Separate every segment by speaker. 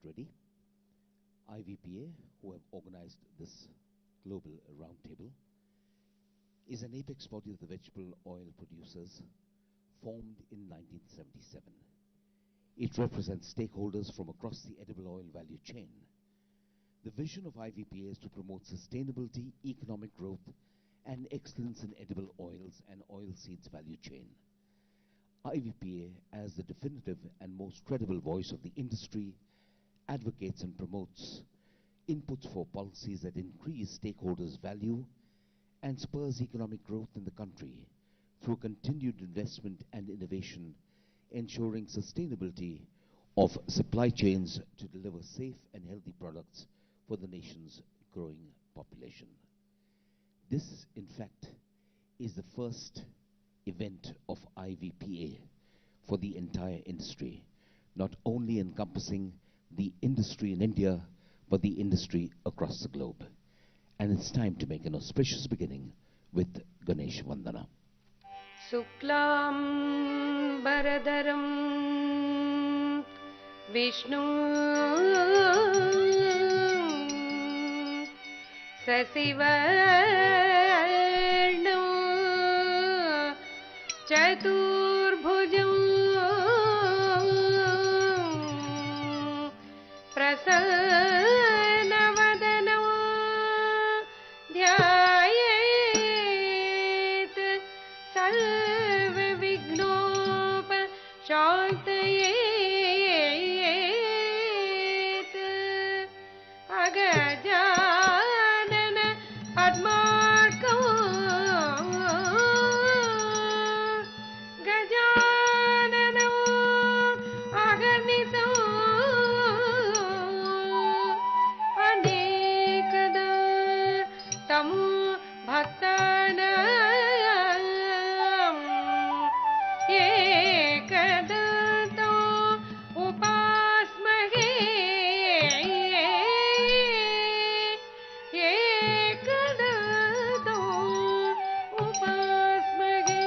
Speaker 1: ready. IVPA, who have organized this global roundtable, is an apex body of the vegetable oil producers formed in 1977. It represents stakeholders from across the edible oil value chain. The vision of IVPA is to promote sustainability, economic growth, and excellence in edible oils and oilseeds value chain. IVPA, as the definitive and most credible voice of the industry, advocates and promotes inputs for policies that increase stakeholders' value and spurs economic growth in the country through continued investment and innovation, ensuring sustainability of supply chains to deliver safe and healthy products for the nation's growing population. This, in fact, is the first event of IVPA for the entire industry, not only encompassing the industry in India, but the industry across the globe. And it's time to make an auspicious beginning with Ganesh Vandana.
Speaker 2: Suklam Baradaram Vishnu Sasivarnam Chaturbhujam Prasanavadanam Dhyayet Sarva Vignopa Shantayet Agajanana Padmarkam Gajananam Agarnitam Anekada Tam Bhaktanam Ekadato Upasmage Ekadato Upasmage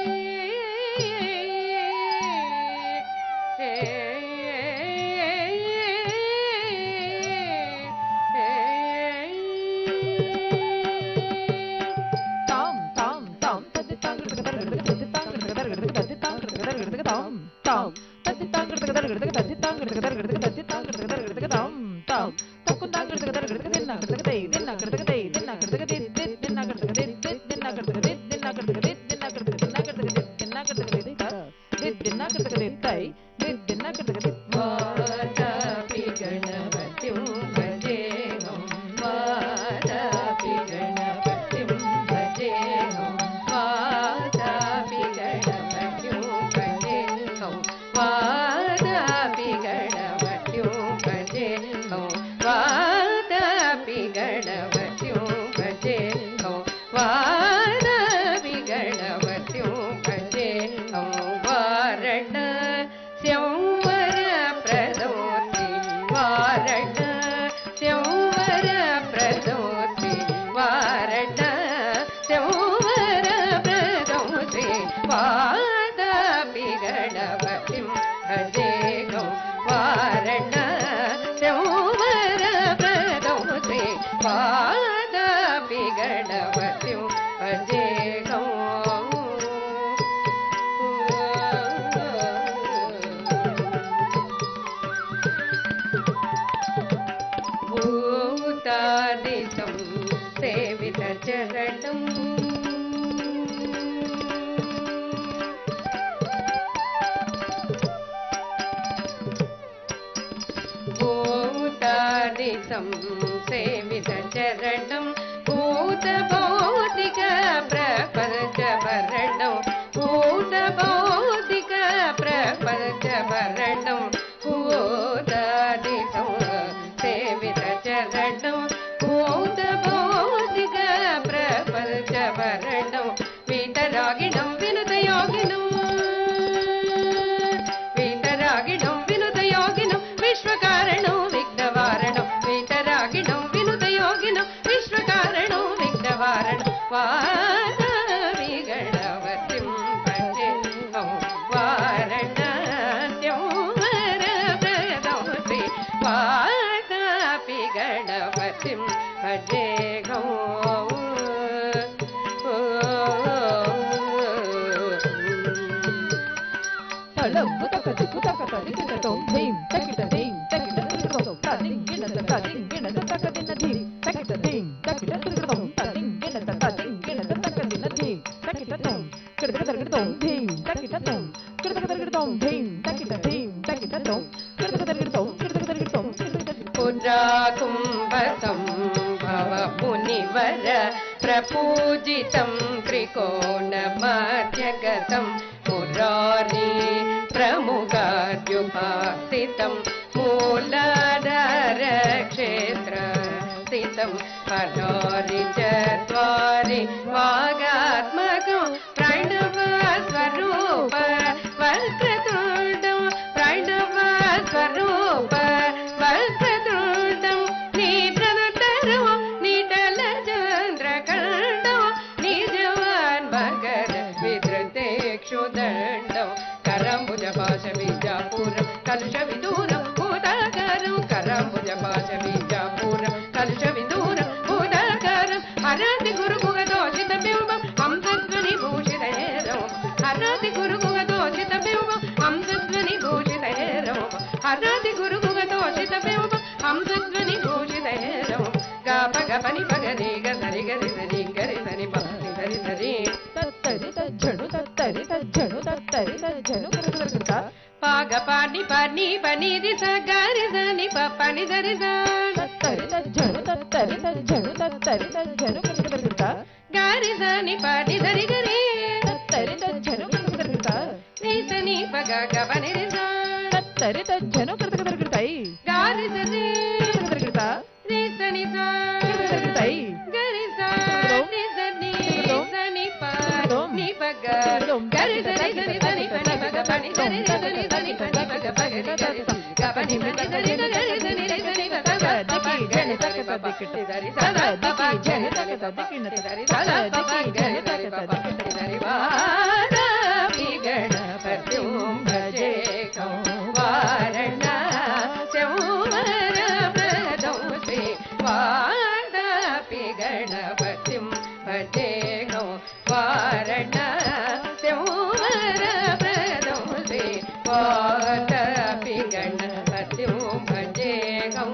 Speaker 2: Vishwakaranam Vignawaranam Vitaraginam Vinutayoginam Vishwakaranam bhaje gam.
Speaker 3: Talam taka tiku taka tadi kita tom thim takita thim takita taka tom tading gina taka dina thim takita thim takita taka tom tading gina taka dina thim takita tom kada tom thim takita tom kada tom thim takita thim takita tom kada tom
Speaker 2: Pudra kumbhasam bhava munivara prapujitam trikona madhyagatam murari pramukhadhyupasitam mooladhara kshetra sitam padari chatvari vagatmakam pranava swarupa valkratundam pranava swarupa valkratundam nidranataram nidala chandrakandam nijavan bhagara vidratexudandam karambuja pasha vijapuram kalusha viduram bhutakaram karambuja pasha vijapuram kalusha viduram bhutakaram harati guru gugadoshita bilbam amsasvani bhushita heram harati guru gugadoshita bilbam amsasvani bhushita heram harati guru gugadoshita bilbam amsasvani bhushita heram gapa gapani pagani gari gari sari gari sari pa sari sari
Speaker 3: tattari tajjanu kada
Speaker 2: paga pani pani pani di sa gari sa ni pa pani dari sa
Speaker 3: tattari tajjanu kada
Speaker 2: gari sa ni pa di dari gari
Speaker 3: tattari tajjanu kada
Speaker 2: ni sa ni pa ga ga pani di sa
Speaker 3: tattari tajjanu kada
Speaker 2: gari sa ni
Speaker 3: kada
Speaker 2: ni sa ni sa gari sa ni sa ni pa ni pa ga gari sa ni pa ni pa ga pani dari sa ni pa ni pa ga pa ga gari ga pani pa ni dari ga gari sa ni pa ga
Speaker 3: diki jane takata dikita
Speaker 2: dari
Speaker 3: sa
Speaker 2: sa
Speaker 3: diki jane takata dikina
Speaker 2: dari
Speaker 3: sa
Speaker 2: sa
Speaker 3: diki jane takata dikita
Speaker 2: dari vara pigana patyum bhaje kau varana sevara pradam se vara pigana patyum bhaje kau varana sevara pradam se vara pigana patyum bhaje kau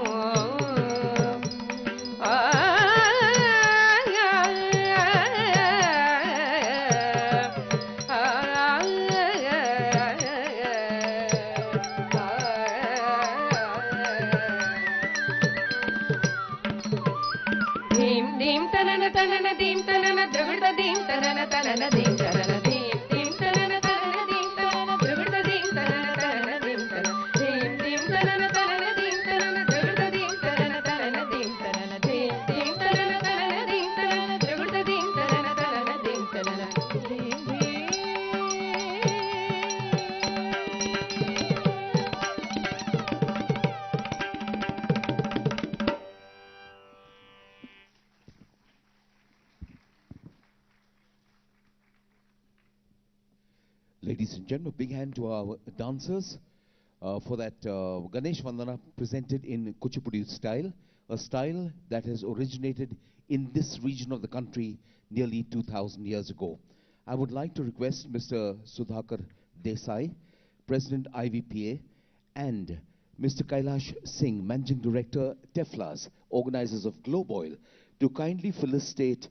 Speaker 2: Dim dim tanana tanana dim tanana drugda dim tanana tanana dim tanana dim dim tanana tanana dim tanana drugda dim tanana tanana dim tanana dim dim tanana tanana dim tanana drugda dim tanana tanana dim tanana dim dim tanana tanana dim tanana drugda dim tanana tanana dim tanana
Speaker 1: Ladies and gentlemen, big hand to our dancers for that Ganesh Vandana presented in Kuchipudi style, a style that has originated in this region of the country nearly 2,000 years ago. I would like to request Mr. Sudhakar Desai, President IVPA, and Mr. Kailash Singh, Managing Director, Teflas, organizers of Globe Oil, to kindly felicitate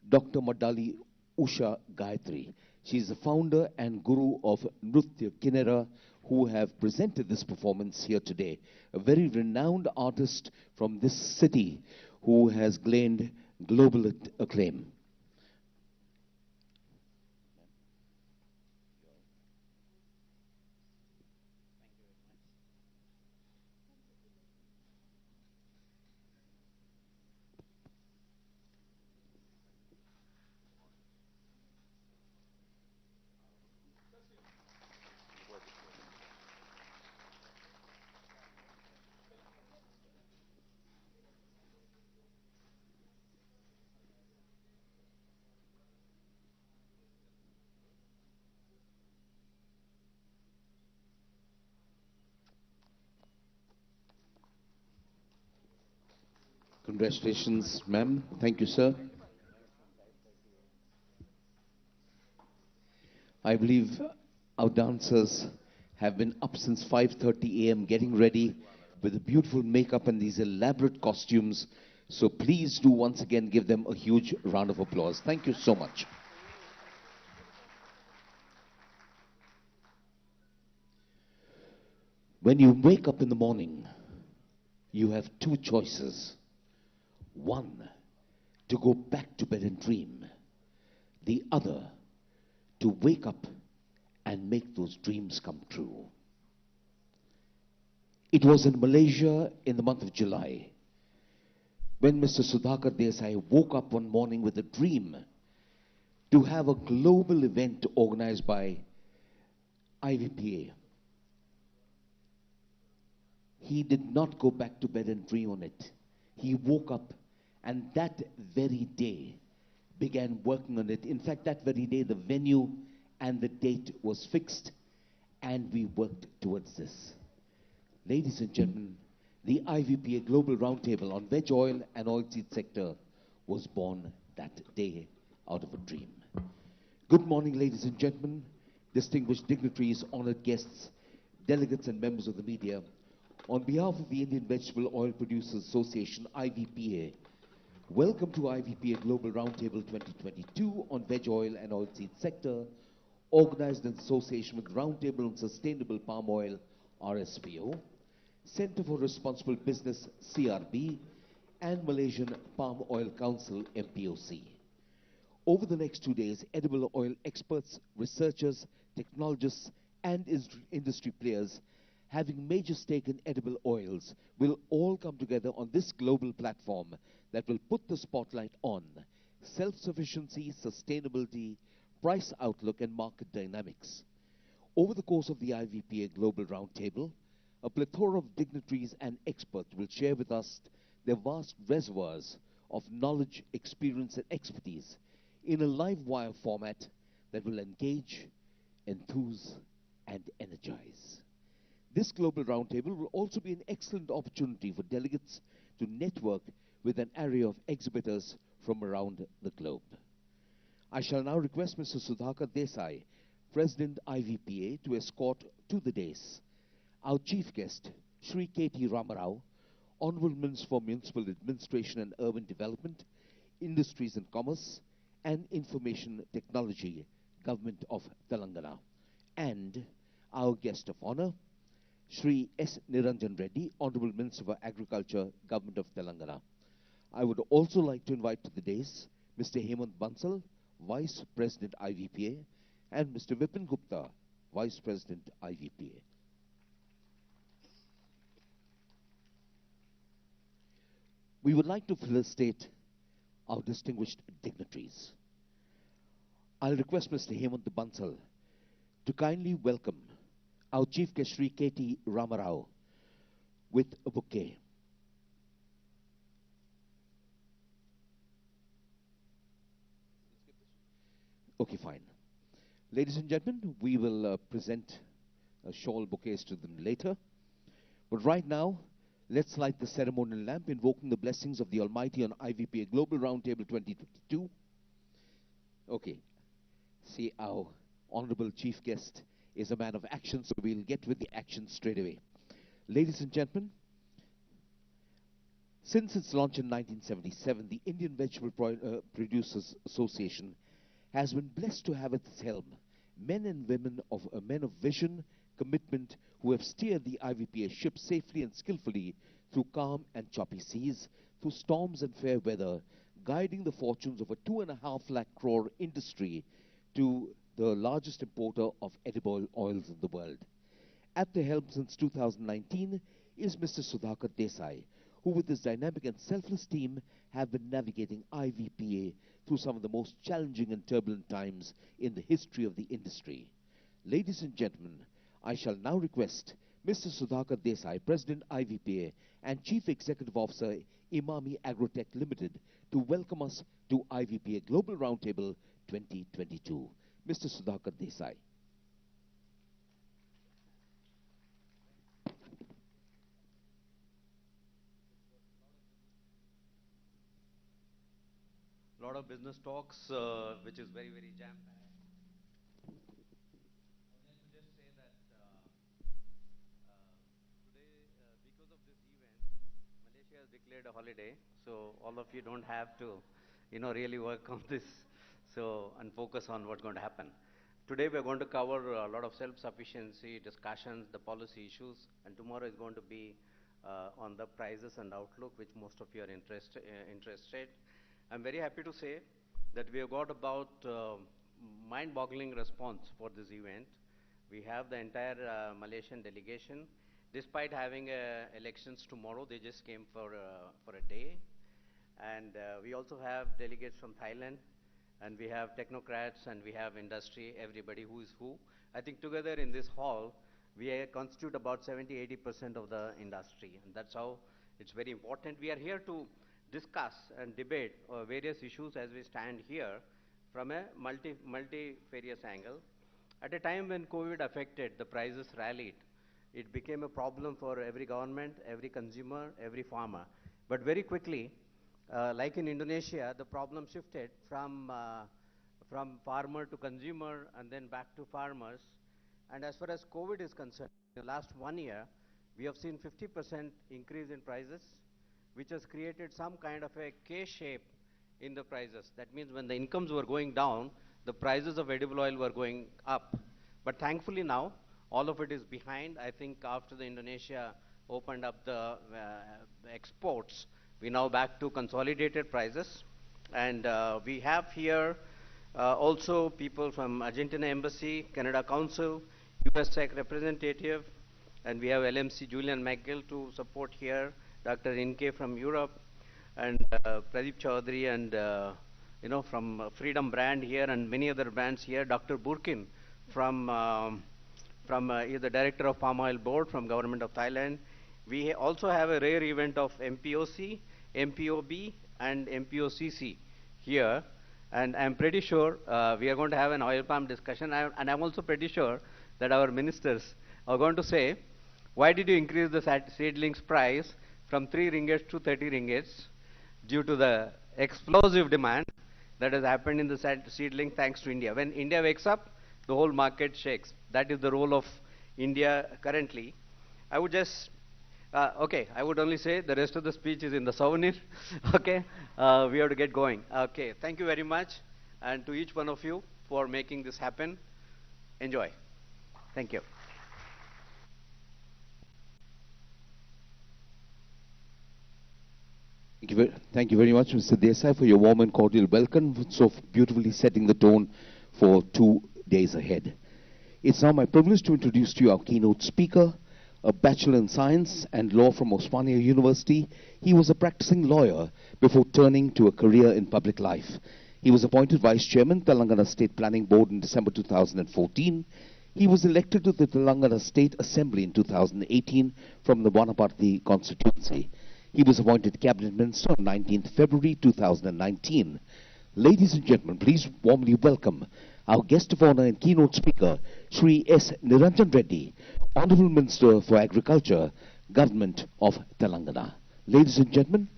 Speaker 1: Dr. Madali Usha Gayatri. She is the founder and guru of Nrutya Kinera, who have presented this performance here today. A very renowned artist from this city who has gained global acclaim. Congratulations, ma'am. Thank you, sir. I believe our dancers have been up since 5:30 a.m. getting ready with a beautiful makeup and these elaborate costumes. So please do once again give them a huge round of applause. Thank you so much. When you wake up in the morning, you have two choices. One, to go back to bed and dream. The other, to wake up and make those dreams come true. It was in Malaysia in the month of July when Mr. Sudhakar Desai woke up one morning with a dream to have a global event organized by IVPA. He did not go back to bed and dream on it. He woke up and that very day began working on it. In fact, that very day the venue and the date was fixed and we worked towards this. Ladies and gentlemen, the IVPA Global Roundtable on veg oil and oilseed sector was born that day out of a dream. Good morning, ladies and gentlemen, distinguished dignitaries, honored guests, delegates and members of the media. On behalf of the Indian Vegetable Oil Producers Association, IVPA, welcome to IVPA Global Roundtable 2022 on veg oil and oilseed sector, organized in association with Roundtable on Sustainable Palm Oil, RSPO, Center for Responsible Business, CRB, and Malaysian Palm Oil Council, MPOC. Over the next 2 days, edible oil experts, researchers, technologists, and industry players having major stake in edible oils will all come together on this global platform that will put the spotlight on self-sufficiency, sustainability, price outlook, and market dynamics. Over the course of the IVPA Global Roundtable, a plethora of dignitaries and experts will share with us their vast reservoirs of knowledge, experience, and expertise in a live wire format that will engage, enthuse, and energize. This Global Roundtable will also be an excellent opportunity for delegates to network with an array of exhibitors from around the globe. I shall now request Mr. Sudhakar Desai, President IVPA, to escort to the dais our chief guest, Shri K.T. Ramarao, Honorable Minister for Municipal Administration and Urban Development, Industries and Commerce, and Information Technology, Government of Telangana, and our guest of honor, Shri S. Niranjan Reddy, Honorable Minister for Agriculture, Government of Telangana. I would also like to invite to the dais Mr. Hemant Bansal, Vice President IVPA, and Mr. Vipin Gupta, Vice President IVPA. We would like to felicitate our distinguished dignitaries. I'll request Mr. Hemant Bansal to kindly welcome our Chief Guest Shri K.T. Ramarao with a bouquet. Okay, fine. Ladies and gentlemen, we will present shawl bouquets to them later. But right now, let's light the ceremonial lamp, invoking the blessings of the Almighty on IVPA Global Roundtable 2022. Okay. See, our honorable chief guest is a man of action, so we'll get with the action straight away. Ladies and gentlemen, since its launch in 1977, the Indian Vegetable Producers Association has been blessed to have at its helm men and women of men of vision, commitment, who have steered the IVPA ship safely and skillfully through calm and choppy seas, through storms and fair weather, guiding the fortunes of a 2.5 lakh crore industry to the largest importer of edible oils in the world. At the helm since 2019 is Mr. Sudhakar Desai, who with his dynamic and selfless team have been navigating IVPA through some of the most challenging and turbulent times in the history of the industry. Ladies and gentlemen, I shall now request Mr. Sudhakar Desai, President IVPA and Chief Executive Officer Imami Agrotech Limited, to welcome us to IVPA Global Roundtable 2022. Mr. Sudhakar Desai.
Speaker 4: lot of business talks, which is very, very jam-packed. Let me just say that today, because of this event, Malaysia has declared a holiday, so all of you don't have to, really work on this, and focus on what's going to happen. Today we're going to cover a lot of self-sufficiency discussions, the policy issues, and tomorrow is going to be on the prices and outlook, which most of you are interested. I'm very happy to say that we have got about mind-boggling response for this event. We have the entire Malaysian delegation. Despite having elections tomorrow, they just came for a day. And we also have delegates from Thailand, and we have technocrats, and we have industry, everybody who is who. I think together in this hall, we constitute about 70–80% of the industry, and that's how it's very important. We are here to discuss and debate various issues as we stand here from a multifarious angle. At a time when COVID affected, the prices rallied. It became a problem for every government, every consumer, every farmer. But very quickly, like in Indonesia, the problem shifted from farmer to consumer and then back to farmers. And as far as COVID is concerned, in the last 1 year, we have seen 50% increase in prices, which has created some kind of a K-shape in the prices. That means when the incomes were going down, the prices of edible oil were going up. But thankfully now, all of it is behind. I think after the Indonesia opened up the exports, we're now back to consolidated prices. And we have here also people from Argentina Embassy, Canada Council, US representative, and we have LMC Julian McGill to support here, Dr. Inke from Europe, and Pradeep Chaudhary, and from Freedom Brand here, and many other brands here. Dr. Burkin from he's the director of Palm Oil Board from Government of Thailand. We also have a rare event of MPOC, MPOB, and MPOCC here, and I'm pretty sure we are going to have an oil palm discussion, and I'm also pretty sure that our ministers are going to say, why did you increase the seedlings price from 3 ringgits to 30 ringgits? Due to the explosive demand that has happened in the seedling thanks to India. When India wakes up, the whole market shakes. That is the role of India currently. I would just, I would only say the rest of the speech is in the souvenir. Okay, we have to get going. Okay, thank you very much, and to each one of you for making this happen. Enjoy. Thank you.
Speaker 1: Thank you very much, Mr. Desai, for your warm and cordial welcome, so beautifully setting the tone for 2 days ahead. It's now my privilege to introduce to you our keynote speaker, a Bachelor in Science and Law from Osmania University. He was a practicing lawyer before turning to a career in public life. He was appointed Vice Chairman, Telangana State Planning Board in December 2014. He was elected to the Telangana State Assembly in 2018 from the Vanta constituency. He was appointed Cabinet Minister on 19th February 2019. Ladies and gentlemen, please warmly welcome our guest of honor and keynote speaker, Shri S. Niranjan Reddy, Honorable Minister for Agriculture, Government of Telangana. Ladies and gentlemen,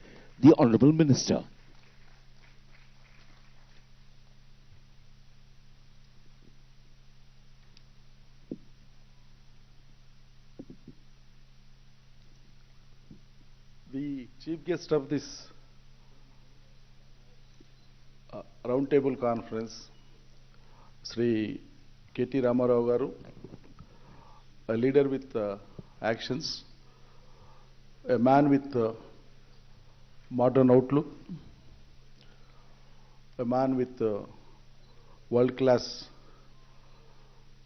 Speaker 1: the Honorable Minister.
Speaker 5: The chief guest of this roundtable conference, Sri KT Ramarao Garu, a leader with actions, a man with modern outlook, a man with world-class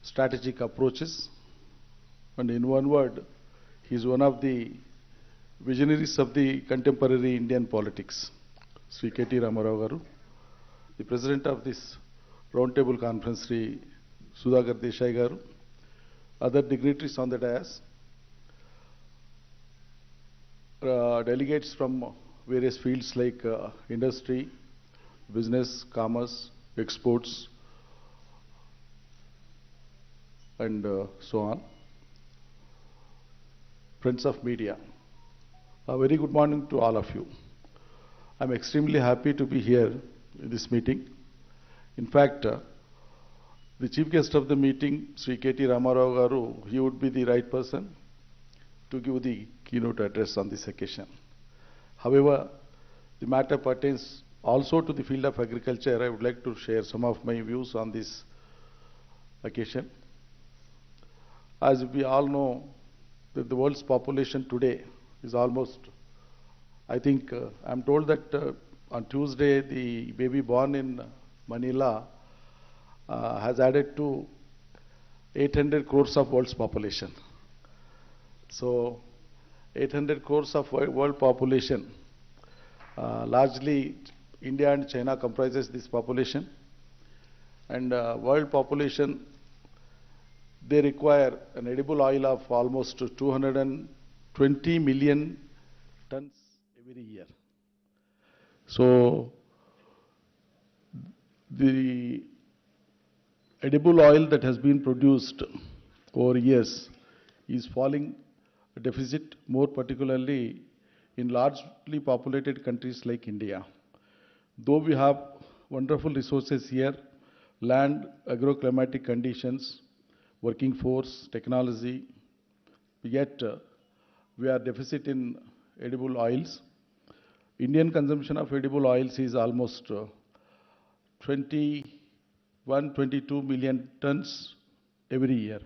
Speaker 5: strategic approaches, and in one word, he is one of the visionaries of the contemporary Indian politics, Sri KT Ramarao Garu. The president of this roundtable conference, Sri Sudhakar Desai Garu, other dignitaries on the dais, delegates from various fields like industry, business, commerce, exports, and so on. Friends of media, a very good morning to all of you. I'm extremely happy to be here in this meeting. In fact, the chief guest of the meeting, Sri KT Ramarao Garu, he would be the right person to give the keynote address on this occasion. However, the matter pertains also to the field of agriculture. I would like to share some of my views on this occasion. As we all know, that the world's population today is almost, I think, I'm told that on Tuesday, the baby born in Manila has added to 800 crores of world's population. So, 800 crores of world population, largely India and China comprises this population. And world population, they require an edible oil of almost 220 million tons every year. So, the edible oil that has been produced over years is falling a deficit, more particularly in largely populated countries like India. Though we have wonderful resources here, land, agroclimatic conditions, working force, technology, yet we are deficit in edible oils. Indian consumption of edible oils is almost 22 million tons every year.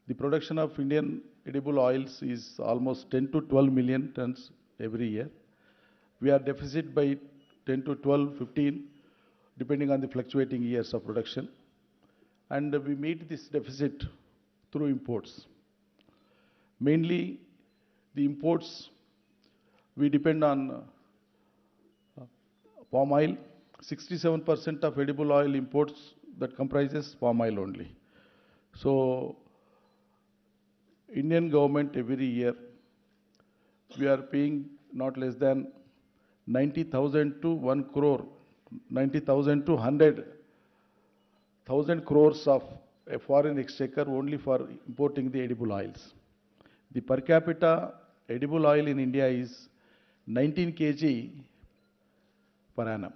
Speaker 5: The production of Indian edible oils is almost 10 to 12 million tons every year. We are deficit by 10 to 12, 15, depending on the fluctuating years of production. And we meet this deficit through imports. Mainly, the imports, we depend on palm oil. 67% of edible oil imports that comprises palm oil only. So, Indian government every year, we are paying not less than 90,000 to 1 crore, 90,000 to 100,000 crores of a foreign exchequer only for importing the edible oils. The per capita edible oil in India is 19 kg per annum.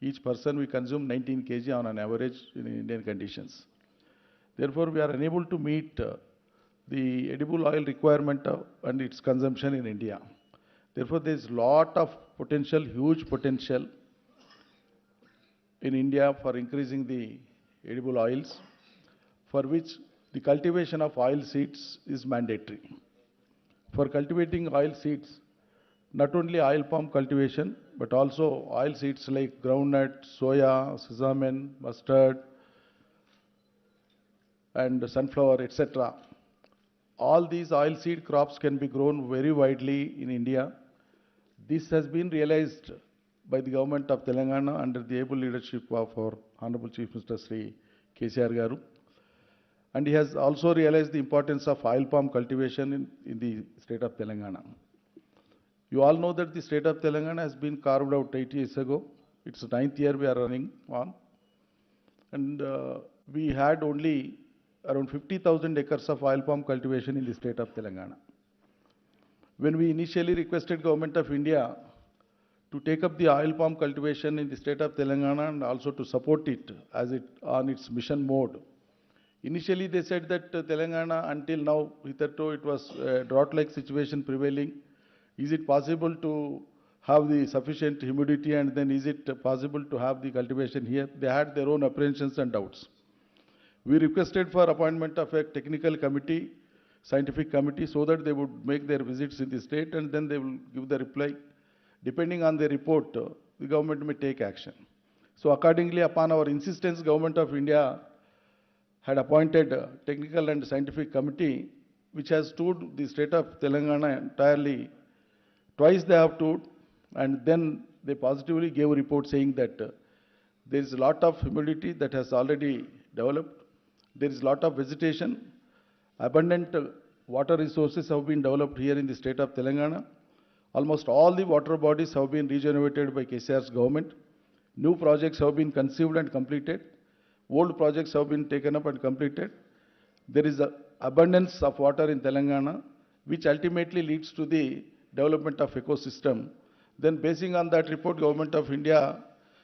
Speaker 5: Each person we consume 19 kg on an average in Indian conditions. Therefore, we are unable to meet the edible oil requirement and its consumption in India. Therefore, there is lot of potential, huge potential in India for increasing the edible oils, for which the cultivation of oil seeds is mandatory. For cultivating oil seeds, not only oil palm cultivation, but also oil seeds like groundnut, soya, sesame, mustard, and sunflower, etc. All these oil seed crops can be grown very widely in India. This has been realized by the government of Telangana under the able leadership of our Honorable Chief Minister Sri KTR Garu. And he has also realized the importance of oil palm cultivation in the state of Telangana. You all know that the state of Telangana has been carved out 8 years ago. It's the 9th year we are running on. And we had only around 50,000 acres of oil palm cultivation in the state of Telangana. When we initially requested Government of India to take up the oil palm cultivation in the state of Telangana and also to support it as it on its mission mode, initially they said that Telangana until now, hitherto it was a drought-like situation prevailing. Is it possible to have the sufficient humidity and then is it possible to have the cultivation here? They had their own apprehensions and doubts. We requested for appointment of a technical committee, scientific committee, so that they would make their visits in the state and then they will give the reply. Depending on the report, the government may take action. So accordingly, upon our insistence, Government of India had appointed a technical and scientific committee which has toured the state of Telangana entirely. Twice they have toured, and then they positively gave a report saying that there is a lot of humidity that has already developed. There is a lot of vegetation. Abundant water resources have been developed here in the state of Telangana. Almost all the water bodies have been regenerated by KCR's government. New projects have been conceived and completed. Old projects have been taken up and completed. There is an abundance of water in Telangana, which ultimately leads to the development of ecosystem. Then basing on that report, Government of India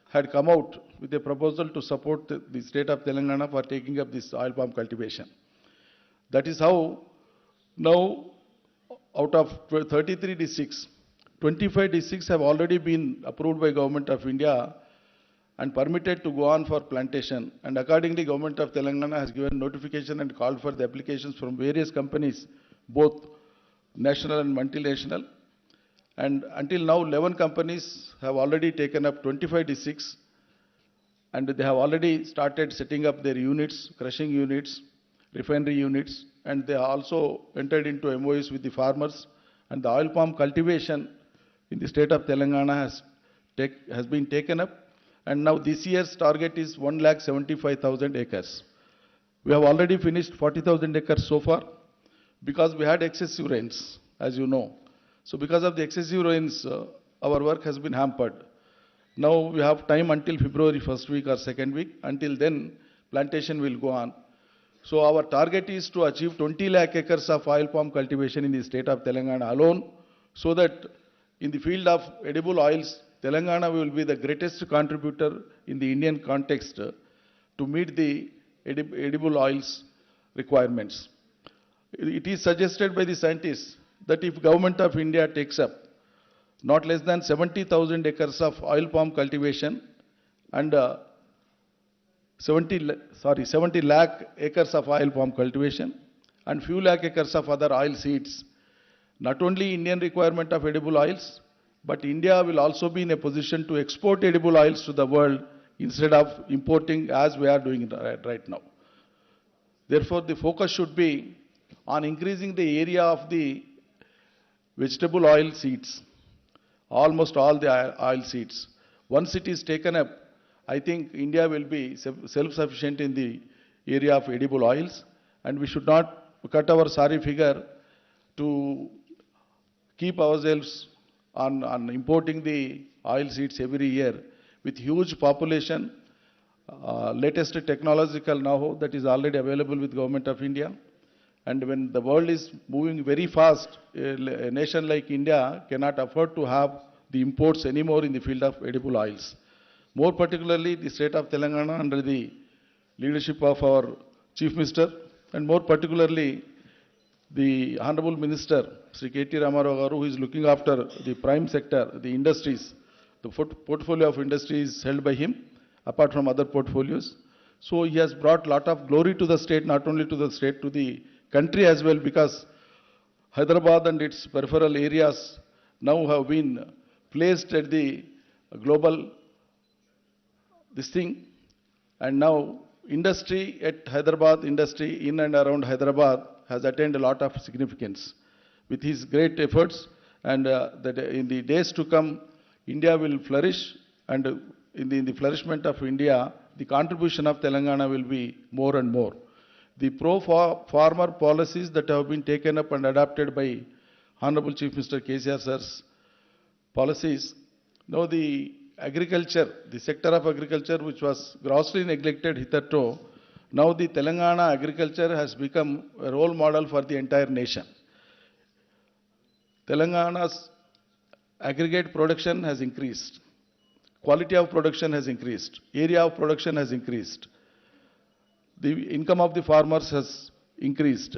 Speaker 5: had come out with a proposal to support the state of Telangana for taking up this oil palm cultivation. That is how now out of 33 districts, 25 districts have already been approved by Government of India and permitted to go on for plantation. And accordingly, Government of Telangana has given notification and called for the applications from various companies, both national and multinational. And until now, 11 companies have already taken up 25 districts, and they have already started setting up their units, crushing units, refinery units, and they have also entered into MOUs with the farmers. And the oil palm cultivation in the state of Telangana has been taken up. And now this year's target is 1,75,000 acres. We have already finished 40,000 acres so far because we had excessive rains, as you know. So because of the excessive rains, our work has been hampered. Now we have time until February first week or second week. Until then, plantation will go on. So our target is to achieve 20 lakh acres of oil palm cultivation in the state of Telangana alone, so that in the field of edible oils, Telangana will be the greatest contributor in the Indian context to meet the edible oils requirements. It is suggested by the scientists that if Government of India takes up not less than 70,000 acres of oil palm cultivation and 70 lakh acres of oil palm cultivation and few lakh acres of other oil seeds, not only Indian requirement of edible oils, but India will also be in a position to export edible oils to the world instead of importing as we are doing right now. Therefore, the focus should be on increasing the area of the vegetable oil seeds, almost all the oil seeds. Once it is taken up, I think India will be self-sufficient in the area of edible oils, and we should not cut our sorry figure to keep ourselves on importing the oil seeds every year. With huge population, latest technological know-how that is already available with Government of India. And when the world is moving very fast, a nation like India cannot afford to have the imports anymore in the field of edible oils. More particularly, the state of Telangana under the leadership of our Chief Minister, and more particularly the Honorable Minister, Sri KTR Ramarao, who is looking after the prime sector, the industries. The portfolio of industries is held by him, apart from other portfolios. So he has brought a lot of glory to the state, not only to the state, to the country as well, because Hyderabad and its peripheral areas now have been placed at the global and now industry at Hyderabad, industry in and around Hyderabad has attained a lot of significance. With his great efforts, and that in the days to come, India will flourish, and in the flourishment of India, the contribution of Telangana will be more and more. The pro-farmer policies that have been taken up and adopted by Honorable Chief Minister KCR sir's policies, now the agriculture, the sector of agriculture which was grossly neglected hitherto, now the Telangana agriculture has become a role model for the entire nation. Telangana's aggregate production has increased, quality of production has increased, area of production has increased, the income of the farmers has increased.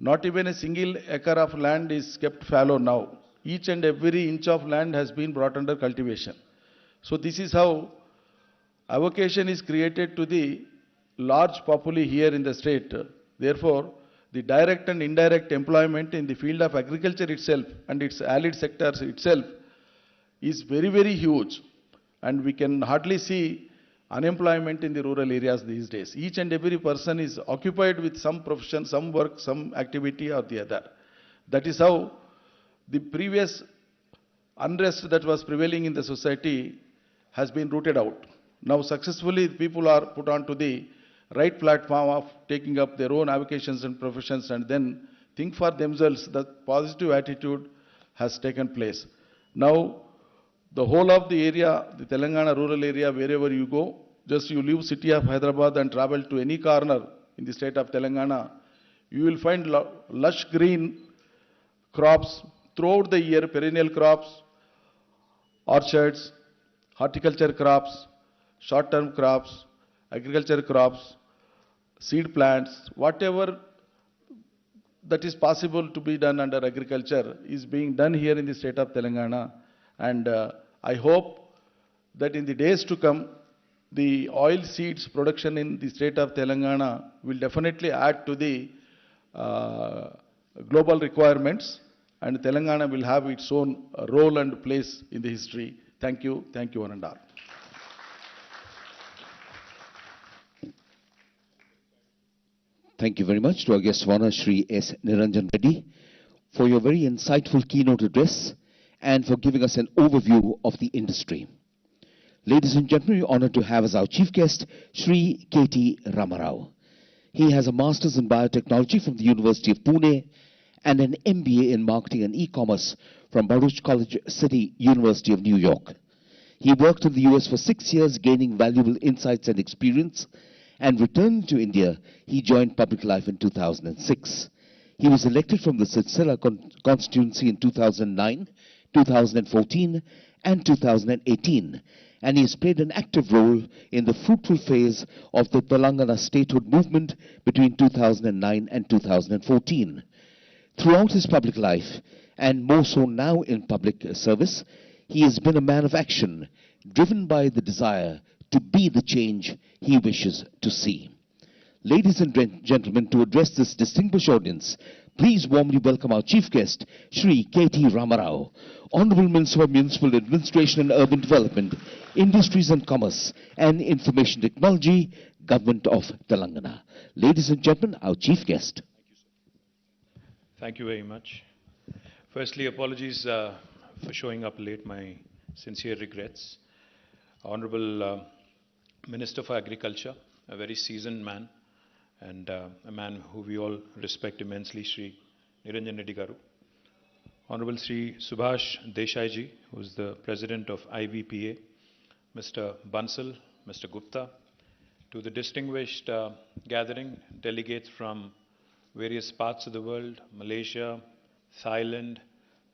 Speaker 5: Not even a single acre of land is kept fallow now. Each and every inch of land has been brought under cultivation. So this is how avocation is created to the large populace here in the state. Therefore, the direct and indirect employment in the field of agriculture itself and its allied sectors itself is very, very huge. And we can hardly see unemployment in the rural areas these days. Each and every person is occupied with some profession, some work, some activity or the other. That is how the previous unrest that was prevailing in the society has been rooted out. Now successfully people are put onto the right platform of taking up their own avocations and professions and then think for themselves. The positive attitude has taken place. Now the whole of the area, the Telangana rural area, wherever you go, just you leave city of Hyderabad and travel to any corner in the state of Telangana, you will find lush green crops throughout the year, perennial crops, orchards, horticulture crops, short-term crops, agriculture crops, seed plants, whatever that is possible to be done under agriculture is being done here in the state of Telangana. And I hope that in the days to come, the oil seeds production in the state of Telangana will definitely add to the global requirements, and Telangana will have its own role and place in the history. Thank you, one and all.
Speaker 1: Thank you very much to our guest of honor, Shri S. Niranjan Reddy, for your very insightful keynote address and for giving us an overview of the industry. Ladies and gentlemen, we are honored to have as our chief guest, Shri K.T. Ramarao. He has a master's in biotechnology from the University of Pune and an MBA in marketing and e-commerce from Baruch College City, University of New York. He worked in the US for 6 years, gaining valuable insights and experience, and returning to India, he joined public life in 2006. He was elected from the Silsila constituency in 2009, 2014, and 2018, and he has played an active role in the fruitful phase of the Telangana statehood movement between 2009 and 2014. Throughout his public life, and more so now in public service, he has been a man of action, driven by the desire to be the change he wishes to see. Ladies and gentlemen, to address this distinguished audience, please warmly welcome our chief guest, Shri K.T. Ramarao, Honorable Minister for Municipal Administration and Urban Development, Industries and Commerce, and Information Technology, Government of Telangana. Ladies and gentlemen, our chief guest.
Speaker 6: Thank you very much. Firstly, apologies for showing up late. My sincere regrets. Honorable Minister for Agriculture, a very seasoned man, and a man who we all respect immensely, Shri Niranjan Reddy Garu. Honorable Shri Subhash Desai ji, who is the President of IVPA, Mr. Bansal, Mr. Gupta, to the distinguished gathering, delegates from various parts of the world, Malaysia, Thailand,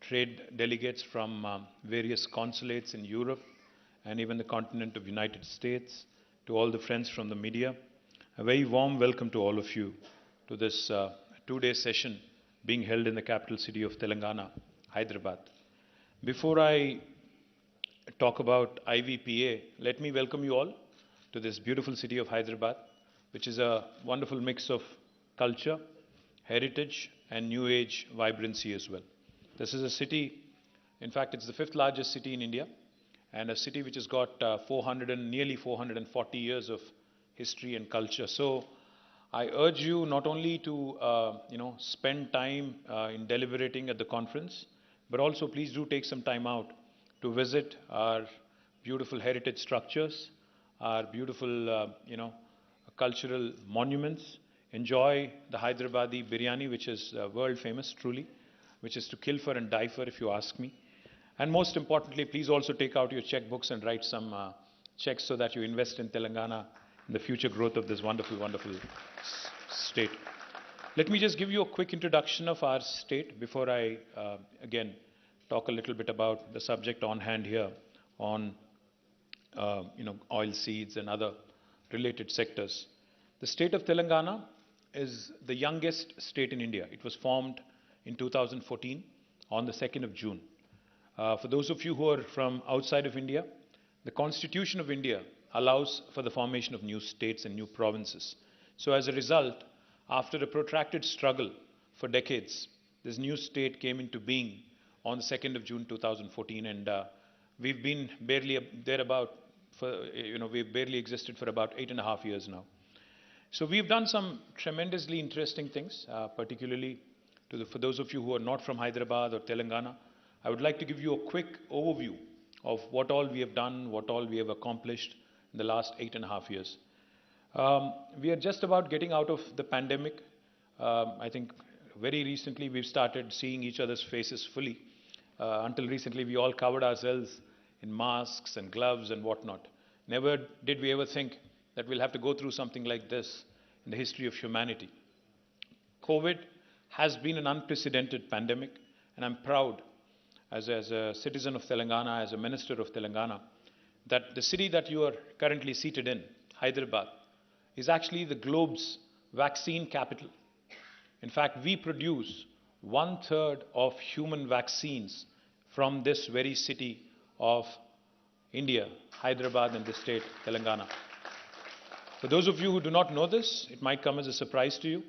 Speaker 6: trade delegates from various consulates in Europe, and even the continent of United States, to all the friends from the media. A very warm welcome to all of you to this two-day session being held in the capital city of Telangana, Hyderabad. Before I talk about IVPA, let me welcome you all to this beautiful city of Hyderabad, which is a wonderful mix of culture, heritage, and new age vibrancy as well. This is a city, in fact, it's the 5th largest city in India, and a city which has got nearly 440 years of history and culture. So I urge you not only to spend time in deliberating at the conference, but also please do take some time out to visit our beautiful heritage structures, our beautiful cultural monuments. Enjoy the Hyderabadi biryani, which is world famous truly, which is to kill for and die for, if you ask me. And most importantly, please also take out your checkbooks and write some checks so that you invest in Telangana, in the future growth of this wonderful, wonderful state. Let me just give you a quick introduction of our state before I, again, talk a little bit about the subject on hand here on, oil seeds and other related sectors. The state of Telangana is the youngest state in India. It was formed in 2014 on the 2nd of June. For those of you who are from outside of India, the Constitution of India allows for the formation of new states and new provinces. So as a result, after a protracted struggle for decades, this new state came into being on the 2nd of June 2014, and we've been barely we've barely existed for about 8.5 years now. So we've done some tremendously interesting things, particularly for those of you who are not from Hyderabad or Telangana. I would like to give you a quick overview of what all we have done, what all we have accomplished in the last 8.5 years. We are just about getting out of the pandemic. I think very recently we've started seeing each other's faces fully. Until recently we all covered ourselves in masks and gloves and whatnot. Never did we ever think that we'll have to go through something like this in the history of humanity. COVID has been an unprecedented pandemic, and I'm proud as a citizen of Telangana, as a minister of Telangana, that the city that you are currently seated in, Hyderabad, is actually the globe's vaccine capital. In fact, we produce 1/3 of human vaccines from this very city of India, Hyderabad, and the state Telangana. For those of you who do not know this, it might come as a surprise to you.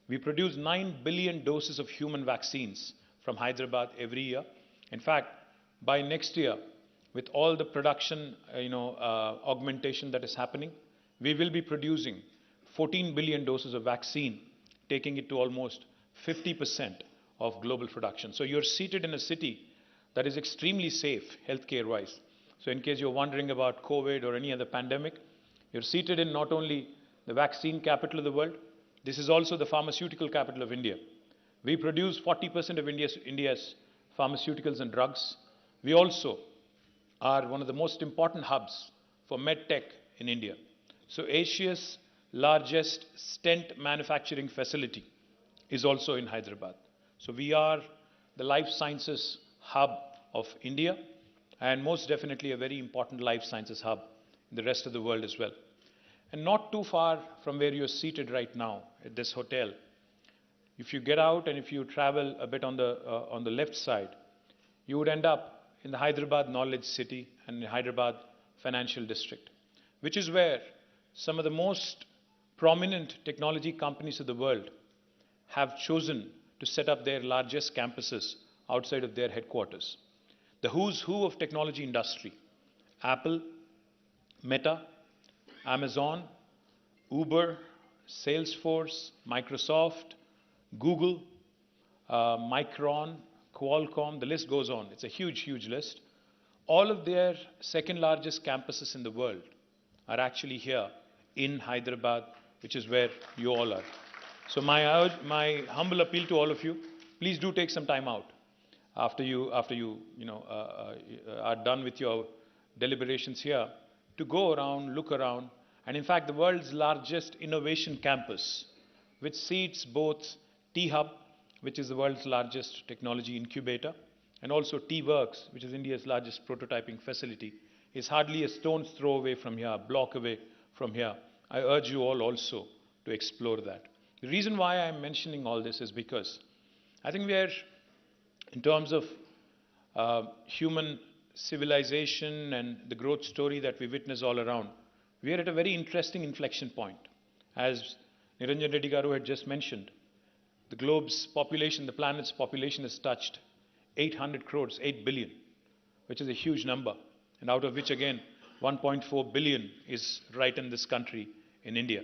Speaker 6: We produce 9 billion doses of human vaccines from Hyderabad every year. In fact, by next year, with all the production augmentation that is happening, we will be producing 14 billion doses of vaccine, taking it to almost 50% of global production. So you're seated in a city that is extremely safe healthcare-wise. So in case you're wondering about COVID or any other pandemic, you're seated in not only the vaccine capital of the world, this is also the pharmaceutical capital of India. We produce 40% of India's pharmaceuticals and drugs. We also are one of the most important hubs for medtech in India. So Asia's largest stent manufacturing facility is also in Hyderabad. So we are the life sciences hub of India, and most definitely a very important life sciences hub in the rest of the world as well. And not too far from where you're seated right now at this hotel, if you get out and if you travel a bit on the left side, you would end up in the Hyderabad Knowledge City and the Hyderabad Financial District, which is where some of the most prominent technology companies of the world have chosen to set up their largest campuses outside of their headquarters. The who's who of technology industry: Apple, Meta, Amazon, Uber, Salesforce, Microsoft, Google, Micron, Qualcomm, the list goes on. It's a huge, huge list. All of their second largest campuses in the world are actually here in Hyderabad, which is where you all are. So my humble appeal to all of you, please do take some time out after you are done with your deliberations here to go around, look around. And in fact, the world's largest innovation campus, which seats both T-Hub, which is the world's largest technology incubator, and also T-Works, which is India's largest prototyping facility, is hardly a stone's throw away from here, a block away from here. I urge you all also to explore that. The reason why I'm mentioning all this is because I think we are, in terms of human civilization and the growth story that we witness all around, we are at a very interesting inflection point. As Niranjan Reddy Garu had just mentioned, the globe's population, the planet's population has touched 800 crores, 8 billion, which is a huge number, and out of which again 1.4 billion is right in this country in India.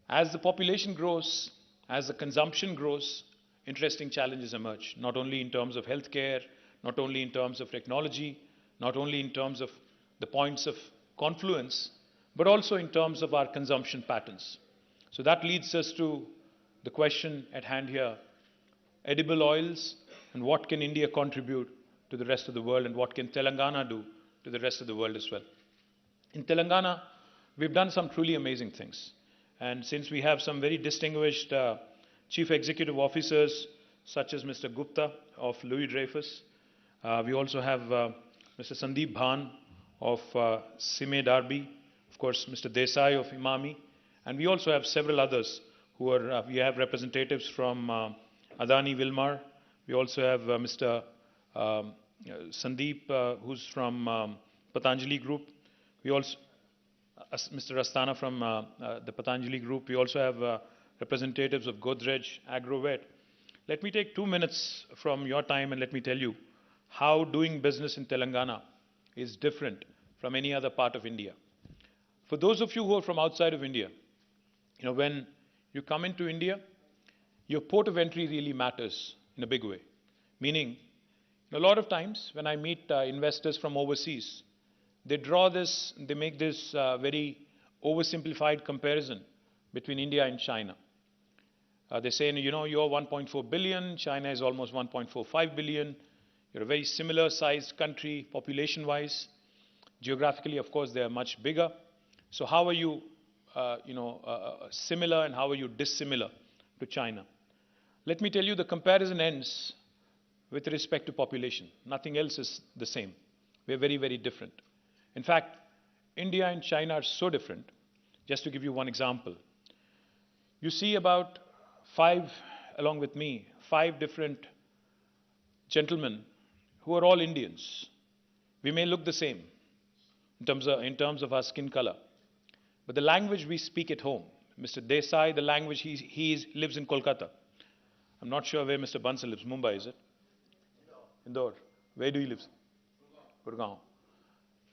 Speaker 6: As the population grows, as the consumption grows, interesting challenges emerge, not only in terms of healthcare, not only in terms of technology, not only in terms of the points of confluence, but also in terms of our consumption patterns. So that leads us to the question at hand here: edible oils, and what can India contribute to the rest of the world, and what can Telangana do to the rest of the world as well? In Telangana, we've done some truly amazing things. And since we have some very distinguished chief executive officers, such as Mr. Gupta of Louis Dreyfus, we also have Mr. Sandeep Bhan of Sime Darby, of course Mr. Desai of Imami, and we also have several others who are, we have representatives from Adani Wilmar. We also have Mr. Sandeep, who's from Patanjali Group. We also, Mr. Astana from the Patanjali Group. We also have representatives of Godrej Agrovet. Let me take 2 minutes from your time and let me tell you how doing business in Telangana is different from any other part of India. For those of you who are from outside of India, when you come into India, your port of entry really matters in a big way. Meaning, a lot of times when I meet investors from overseas, they make this very oversimplified comparison between India and China. They say, you're 1.4 billion, China is almost 1.45 billion. You're a very similar sized country population-wise. Geographically, of course, they are much bigger. So how are you, similar, and how are you dissimilar to China? Let me tell you, the comparison ends with respect to population. Nothing else is the same. we're very, very different. In fact, India and China are so different. Just to give you one example, you see about along with me, 5 different gentlemen who are all Indians. We may look the same in terms of our skin color, but the language we speak at home, Mr. Desai, the language he lives in Kolkata. I'm not sure where Mr. Bansal lives. Mumbai, is it? Indore. Where do you live? Gurgaon.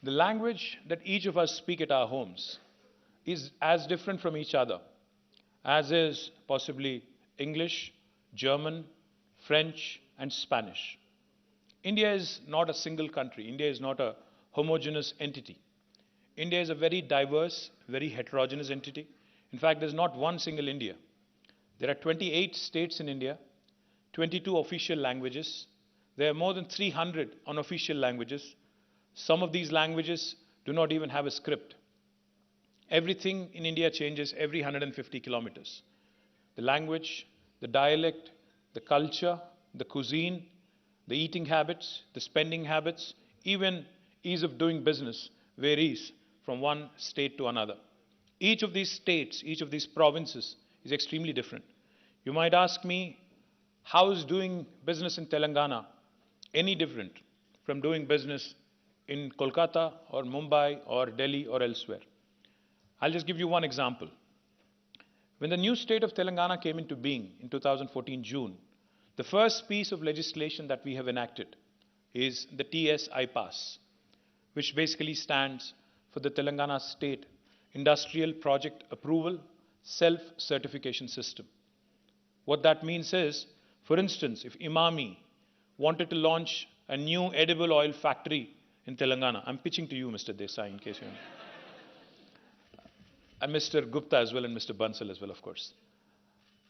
Speaker 6: The language that each of us speak at our homes is as different from each other as is possibly English, German, French, and Spanish. India is not a single country. India is not a homogeneous entity. India is a very diverse, very heterogeneous entity. In fact, there's not one single India. There are 28 states in India, 22 official languages. There are more than 300 unofficial languages. Some of these languages do not even have a script. Everything in India changes every 150 kilometers. The language, the dialect, the culture, the cuisine, the eating habits, the spending habits, even ease of doing business varies from one state to another. Each of these states, each of these provinces is extremely different. You might ask me, how is doing business in Telangana any different from doing business in Kolkata or Mumbai or Delhi or elsewhere? I'll just give you one example. When the new state of Telangana came into being in 2014 June, the first piece of legislation that we have enacted is the TS IPAS, which basically stands for the Telangana State Industrial Project Approval Self-Certification System. What that means is, for instance, if Imami wanted to launch a new edible oil factory in Telangana, I'm pitching to you, Mr. Desai, in case you know. And Mr. Gupta as well, and Mr. Bansal as well, of course.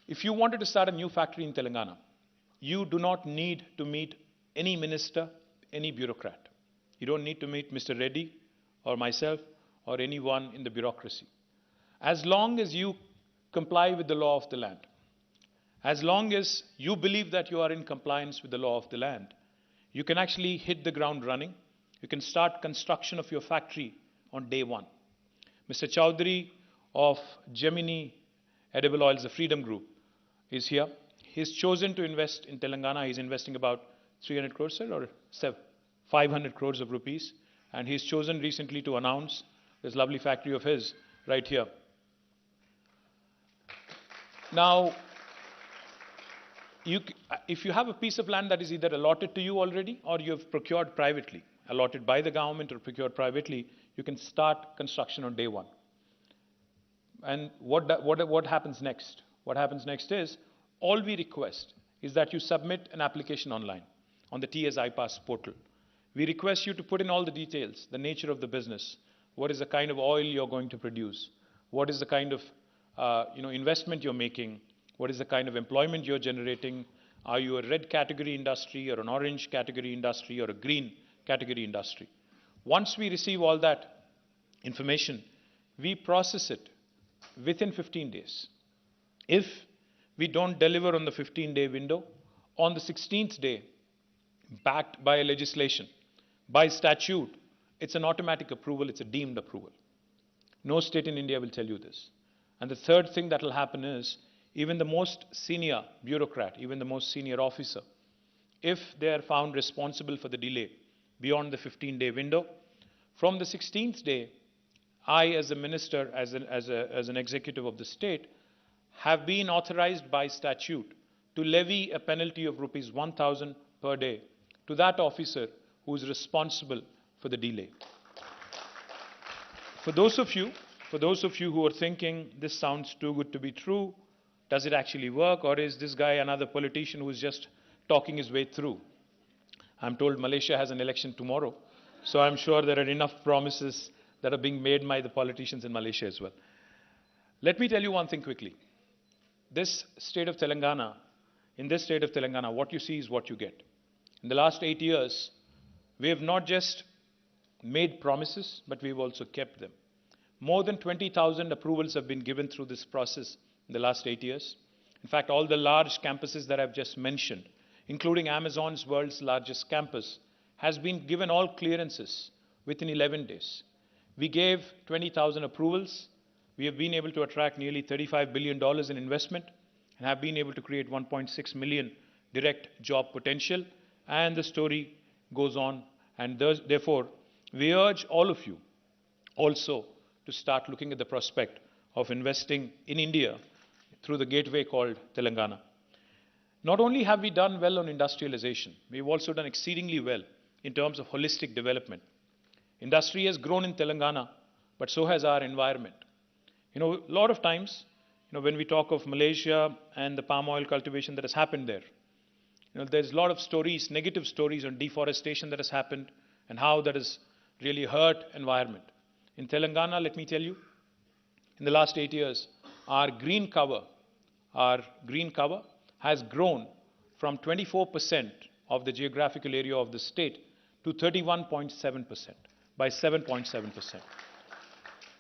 Speaker 6: If you wanted to start a new factory in Telangana, you do not need to meet any minister, any bureaucrat. You don't need to meet Mr. Reddy or myself or anyone in the bureaucracy. As long as you comply with the law of the land, as long as you believe that you are in compliance with the law of the land, you can actually hit the ground running. You can start construction of your factory on day one. Mr. Chowdhury of Gemini Edible Oils, the Freedom Group, is here. He's chosen to invest in Telangana. He's investing about 300 crores, sir, or 500 crores of rupees. And he's chosen recently to announce this lovely factory of his right here. Now, if you have a piece of land that is either allotted to you already or you have procured privately, allotted by the government or procured privately, you can start construction on day one. And what happens next? What happens next is, all we request is that you submit an application online on the TS IPAS portal. We request you to put in all the details, the nature of the business, what is the kind of oil you're going to produce, what is the kind of investment you're making, what is the kind of employment you're generating, are you a red category industry or an orange category industry or a green category industry. Once we receive all that information, we process it within 15 days. If we don't deliver on the 15-day window, on the 16th day, backed by legislation, by statute, it's an automatic approval, it's a deemed approval. No state in India will tell you this. And the third thing that will happen is, even the most senior bureaucrat, even the most senior officer, if they are found responsible for the delay beyond the 15-day window, from the 16th day, I, as a minister, as an executive of the state, have been authorized by statute to levy a penalty of rupees 1,000 per day to that officer who is responsible for the delay. For those of you who are thinking, this sounds too good to be true, does it actually work, or is this guy another politician who is just talking his way through? I'm told Malaysia has an election tomorrow, so I'm sure there are enough promises that are being made by the politicians in Malaysia as well. Let me tell you one thing quickly. In this state of Telangana, what you see is what you get. In the last 8 years, we have not just made promises, but we've also kept them. More than 20,000 approvals have been given through this process in the last 8 years. In fact, all the large campuses that I've just mentioned, including Amazon's world's largest campus, has been given all clearances within 11 days. We gave 20,000 approvals. We have been able to attract nearly $35 billion in investment and have been able to create 1.6 million direct job potential. And the story goes on. And therefore, we urge all of you also to start looking at the prospect of investing in India through the gateway called Telangana. Not only have we done well on industrialization, we've also done exceedingly well in terms of holistic development. Industry has grown in Telangana, but so has our environment. A lot of times, when we talk of Malaysia and the palm oil cultivation that has happened there, there's a lot of stories, negative stories on deforestation that has happened and how that has really hurt environment. In Telangana, let me tell you, in the last 8 years, our green cover has grown from 24% of the geographical area of the state to 31.7%, by 7.7%.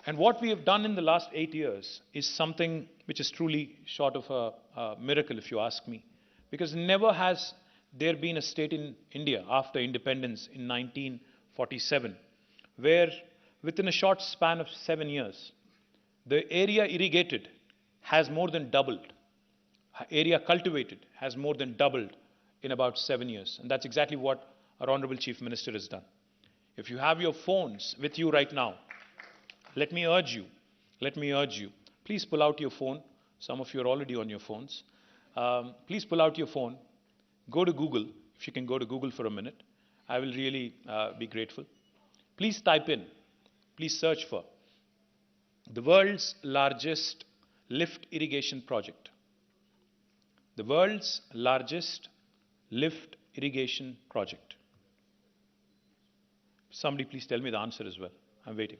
Speaker 6: And what we have done in the last 8 years is something which is truly short of a miracle, if you ask me. Because never has there been a state in India after independence in 1947 where within a short span of 7 years, the area irrigated has more than doubled. Area cultivated has more than doubled in about 7 years. And that's exactly what our Honorable Chief Minister has done. If you have your phones with you right now, let me urge you, please pull out your phone. Some of you are already on your phones. Please pull out your phone, go to Google. If you can go to Google for a minute, I will really be grateful. Please type in, please search for the world's largest lift irrigation project. The world's largest lift irrigation project. Somebody please tell me the answer as well. I'm waiting.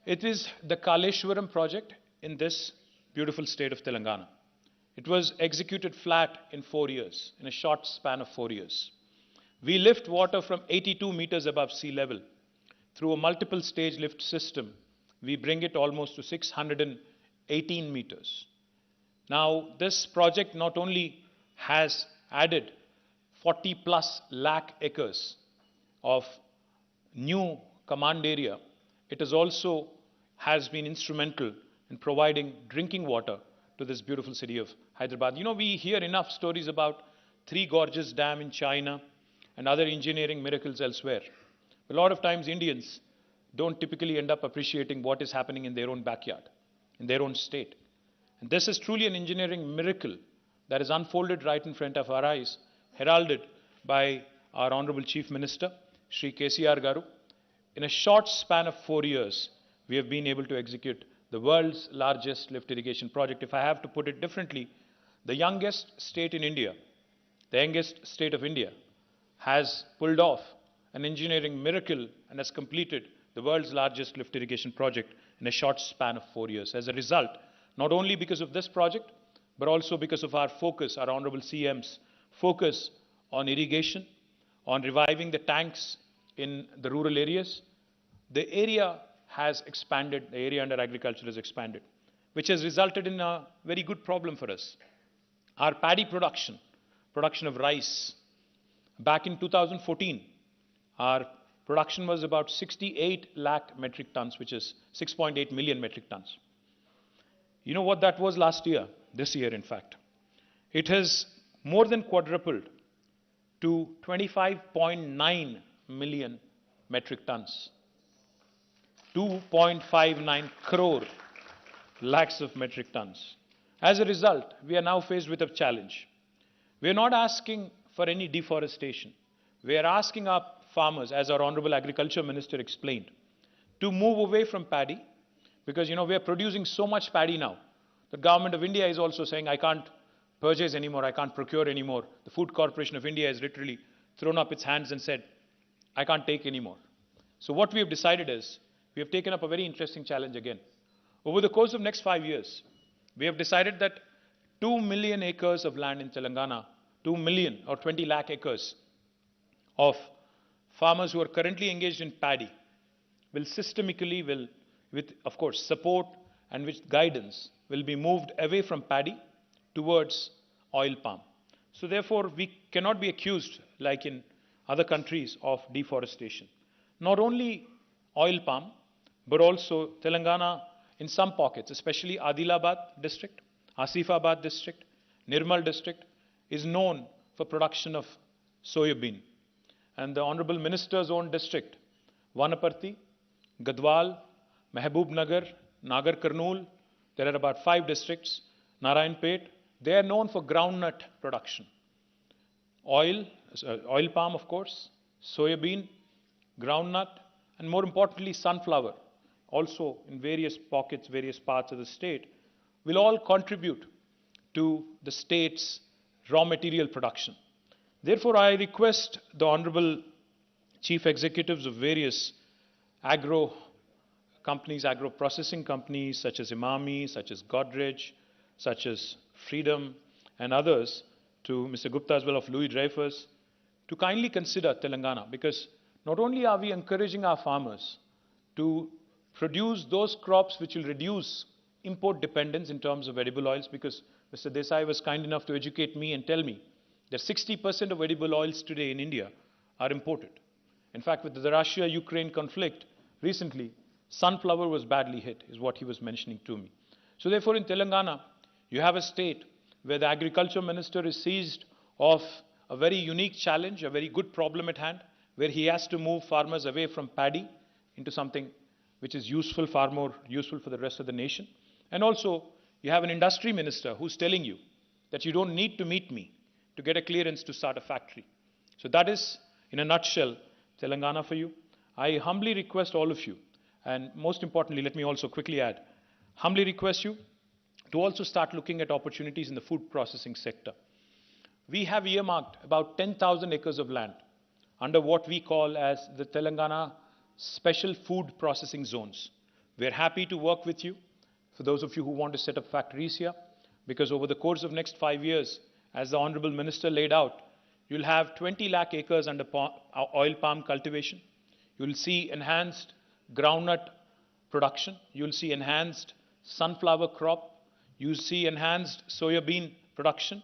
Speaker 6: It is the Kaleshwaram project in this beautiful state of Telangana. It was executed flat in 4 years, in a short span of 4 years. We lift water from 82 meters above sea level. Through a multiple stage lift system, we bring it almost to 618 meters. Now, this project not only has added 40 plus lakh acres of new command area, it has been instrumental in providing drinking water to this beautiful city of Hyderabad. We hear enough stories about Three Gorges Dam in China and other engineering miracles elsewhere. A lot of times Indians don't typically end up appreciating what is happening in their own backyard, in their own state. And this is truly an engineering miracle that is unfolded right in front of our eyes, heralded by our Honorable Chief Minister, Shri KTR Garu. In a short span of 4 years, we have been able to execute the world's largest lift irrigation project. If I have to put it differently, the youngest state in India, the youngest state of India, has pulled off an engineering miracle and has completed the world's largest lift irrigation project in a short span of 4 years. As a result, not only because of this project, but also because of our focus, our Honorable CM's focus on irrigation, on reviving the tanks in the rural areas, the area has expanded, the area under agriculture has expanded, which has resulted in a very good problem for us. Our paddy production of rice, back in 2014, our production was about 68 lakh metric tons, which is 6.8 million metric tons. You know what that was last year, this year in fact? It has more than quadrupled to 25.9 million metric tons. 2.59 crore lakhs of metric tons. As a result, we are now faced with a challenge. We are not asking for any deforestation. We are asking our farmers, as our Honorable Agriculture Minister explained, to move away from paddy, because we are producing so much paddy now. The government of India is also saying, I can't purchase anymore, I can't procure anymore. The Food Corporation of India has literally thrown up its hands and said, I can't take anymore. So what we have decided is, we have taken up a very interesting challenge again. Over the course of next 5 years, we have decided that 2 million acres of land in Telangana, 2 million or 20 lakh acres of farmers who are currently engaged in paddy will systemically, with of course support and with guidance, will be moved away from paddy towards oil palm. So therefore, we cannot be accused, like in other countries of deforestation. Not only oil palm, but also Telangana in some pockets, especially Adilabad district, Asifabad district, Nirmal district, is known for production of soybean. And the Honorable Minister's own district, Vanaparthi, Gadwal, Mehboob Nagar, Nagar Karnool, there are about 5 districts, Narayanpet, they are known for groundnut production. Oil palm of course, soybean, groundnut, and more importantly sunflower, also in various pockets, various parts of the state, will all contribute to the state's raw material production. Therefore, I request the Honorable Chief Executives of various agro companies, agro-processing companies such as Imami, such as Godrej, such as Freedom and others, to Mr. Gupta as well of Louis Dreyfus, to kindly consider Telangana, because not only are we encouraging our farmers to produce those crops which will reduce import dependence in terms of edible oils, because Mr. Desai was kind enough to educate me and tell me that 60% of edible oils today in India are imported. In fact, with the Russia-Ukraine conflict recently, sunflower was badly hit, is what he was mentioning to me. So therefore, in Telangana, you have a state where the agriculture minister is seized of a very unique challenge, a very good problem at hand, where he has to move farmers away from paddy into something which is useful, far more useful for the rest of the nation. And also, you have an industry minister who's telling you that you don't need to meet me to get a clearance to start a factory. So that is, in a nutshell, Telangana for you. I humbly request all of you, and most importantly, let me also quickly add, humbly request you to also start looking at opportunities in the food processing sector. We have earmarked about 10,000 acres of land under what we call as the Telangana Special Food Processing Zones. We're happy to work with you, for those of you who want to set up factories here, because over the course of next 5 years, as the Honorable Minister laid out, you'll have 20 lakh acres under oil palm cultivation. You'll see enhanced groundnut production. You'll see enhanced sunflower crop. You'll see enhanced soybean production.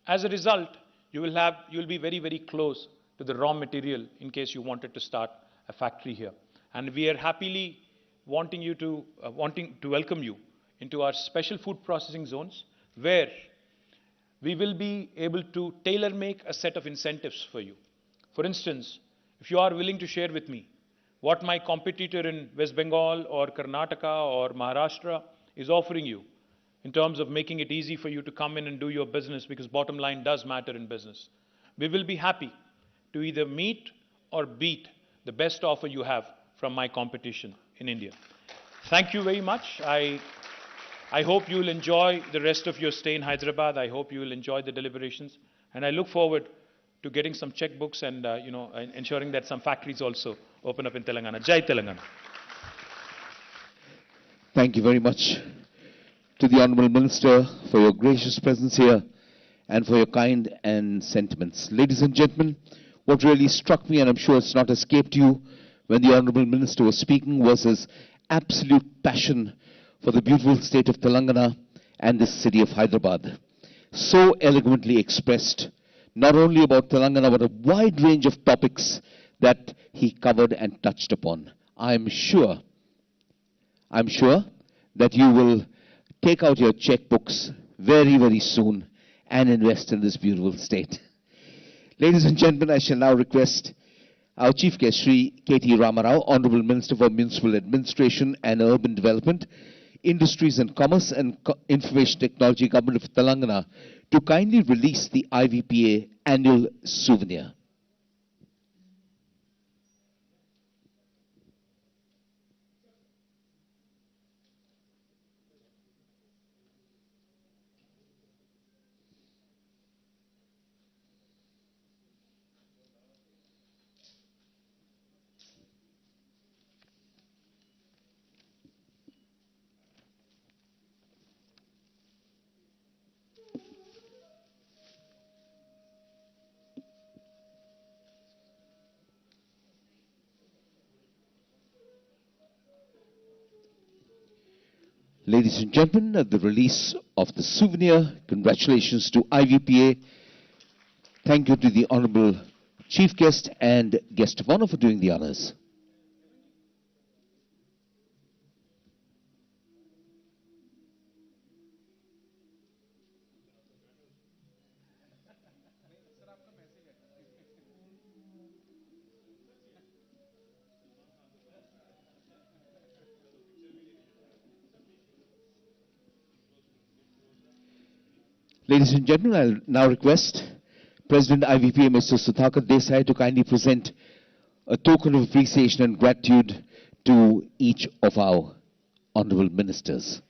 Speaker 6: As a result, you'll be very, very close to the raw material in case you wanted to start a factory here. And we are happily wanting to welcome you into our special food processing zones, where we will be able to tailor-make a set of incentives for you. For instance, if you are willing to share with me what my competitor in West Bengal or Karnataka or Maharashtra is offering you in terms of making it easy for you to come in and do your business, because bottom line does matter in business, we will be happy to either meet or beat the best offer you have from my competition in India. Thank you very much. I hope you will enjoy the rest of your stay in Hyderabad. I hope you will enjoy the deliberations. And I look forward to getting some checkbooks and ensuring that some factories also open up in Telangana. Jai Telangana.
Speaker 1: Thank you very much to the Honorable Minister for your gracious presence here and for your kind and sentiments. Ladies and gentlemen, what really struck me, and I'm sure it's not escaped you when the Honorable Minister was speaking, was his absolute passion for the beautiful state of Telangana and the city of Hyderabad. So eloquently expressed, not only about Telangana, but a wide range of topics that he covered and touched upon. I'm sure that you will take out your checkbooks very, very soon and invest in this beautiful state. Ladies and gentlemen, I shall now request our Chief Guest, Shri KT Ramarao, Honorable Minister for Municipal Administration and Urban Development, Industries and Commerce and Information Technology, Government of Telangana, to kindly release the IVPA annual souvenir. Ladies and gentlemen, at the release of the souvenir, congratulations to IVPA. Thank you to the Honorable Chief guest and guest of honor for doing the honors. Ladies and gentlemen, I'll now request President IVPA Mr. Sudhakar Desai to kindly present a token of appreciation and gratitude to each of our honorable ministers.